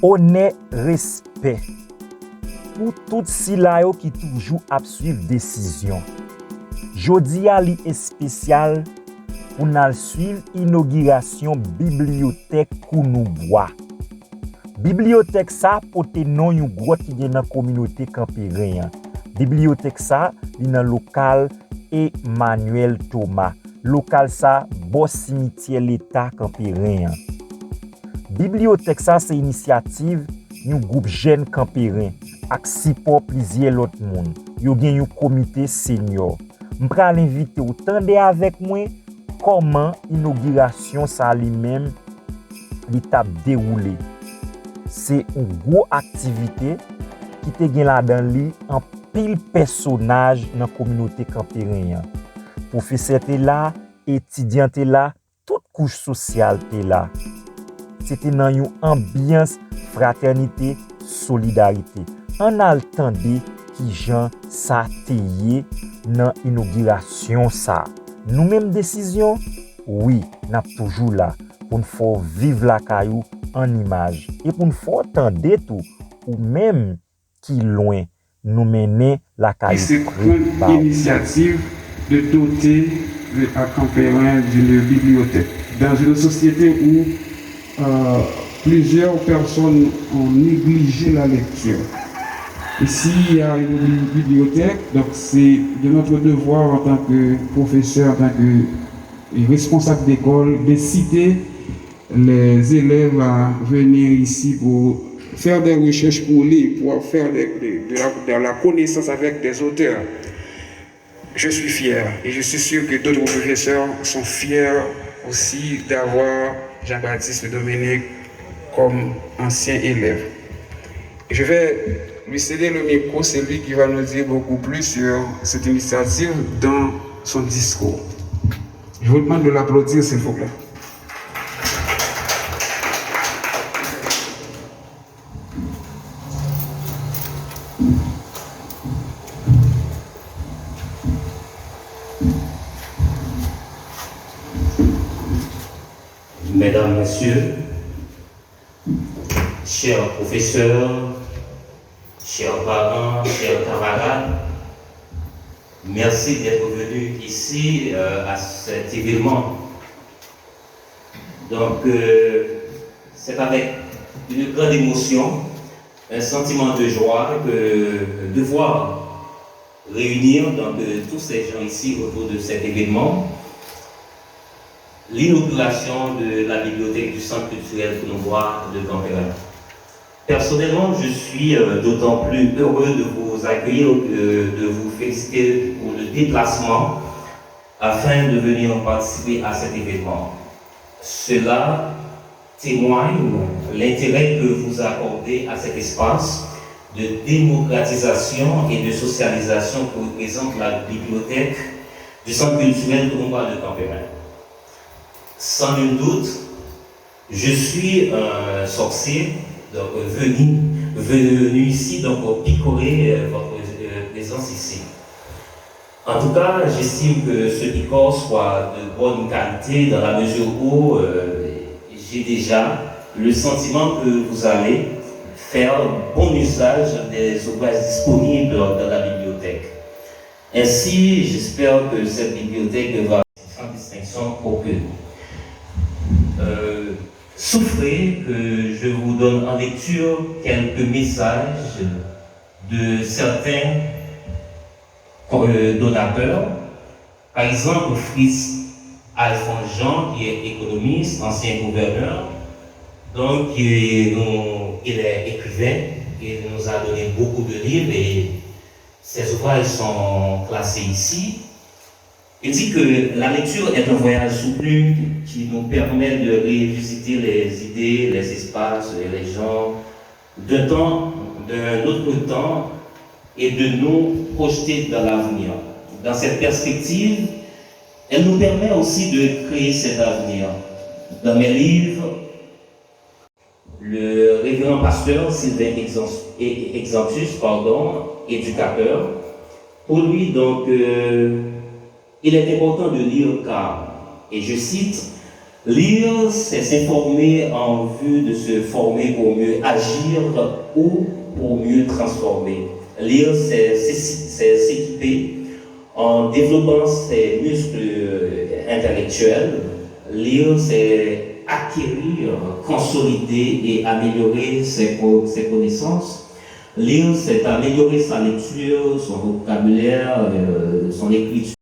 honnête respect pour tout si la yo qui toujours ap suivre décision. Jodi a li est spécial pour nous suivre inauguration bibliothèque Kounoubois. Bibliothèque ça pote non yon grotte qui gen dans communauté Campérin. Bibliothèque ça li dans local Emmanuel Thomas. Local ça bon cimetière l'État Campérin. Bibliothèque ça c'est initiative yon groupe jeune Campérin ak support plusieurs l'autre monde. Yo gen yon comité senior. M'pral l'inviter ou tande avec moi comment inauguration ça lui-même li tap déroulé. C'est une grosse activité qui te gen la dans li en pile personnage dans la communauté Campérin. Professeur te là, étudiant te là, toute couche sociale te là. C'était dans une ambiance fraternité, solidarité. On a entendu qui gens ça teye dans inauguration ça. Nous-mêmes décision, oui, n'a toujours là pour nous faire vivre la caillou en image et pour nous faire entendre tout ou même qui loin nous mener la caillou. C'est une initiative de doter le Campérin d'une bibliothèque dans une société où plusieurs personnes ont négligé la lecture. Ici, il y a une bibliothèque, donc c'est de notre devoir en tant que professeur, en tant que responsable d'école, d'inciter les élèves à venir ici pour faire des recherches pour lire, pour faire de la connaissance avec des auteurs. Je suis fier et je suis sûr que d'autres professeurs sont fiers aussi d'avoir Jean-Baptiste Dominique comme ancien élève. Je vais lui céder le micro, c'est lui qui va nous dire beaucoup plus sur cette initiative dans son discours. Je vous demande de l'applaudir, s'il vous plaît. Mesdames, Messieurs, chers professeurs, chers parents, chers camarades, merci d'être venus ici à cet événement. Donc, c'est avec une grande émotion, un sentiment de joie de voir réunir donc, tous ces gens ici autour de cet événement. L'inauguration de la bibliothèque du Centre culturel Kounoubois de Campérin. Personnellement, je suis d'autant plus heureux de vous accueillir, de vous féliciter pour le déplacement afin de venir participer à cet événement. Cela témoigne l'intérêt que vous accordez à cet espace de démocratisation et de socialisation que représente la bibliothèque du Centre culturel Kounoubois de Campérin. Sans nul doute, je suis un sorcier donc, venu ici donc, pour picorer votre présence ici. En tout cas, j'estime que ce picor soit de bonne qualité dans la mesure où j'ai déjà le sentiment que vous allez faire bon usage des ouvrages disponibles dans la bibliothèque. Ainsi, j'espère que cette bibliothèque va sans distinction aucune. Souffrez que je vous donne en lecture quelques messages de certains donateurs. Par exemple, Fritz Alphonse Jean, qui est économiste, ancien gouverneur, donc il est écrivain, il nous a donné beaucoup de livres et ses ouvrages sont classés ici. Il dit que la lecture est un voyage soutenu qui nous permet de revisiter les idées, les espaces, les gens d'un autre temps et de nous projeter dans l'avenir. Dans cette perspective, elle nous permet aussi de créer cet avenir. Dans mes livres, le révérend pasteur Sylvain Exantus, éducateur, pour lui donc il est important de lire car, et je cite, Lire, c'est s'informer en vue de se former pour mieux agir ou pour mieux transformer. Lire, c'est s'équiper en développant ses muscles intellectuels. Lire, c'est acquérir, consolider et améliorer ses connaissances. Lire, c'est améliorer sa lecture, son vocabulaire, son écriture.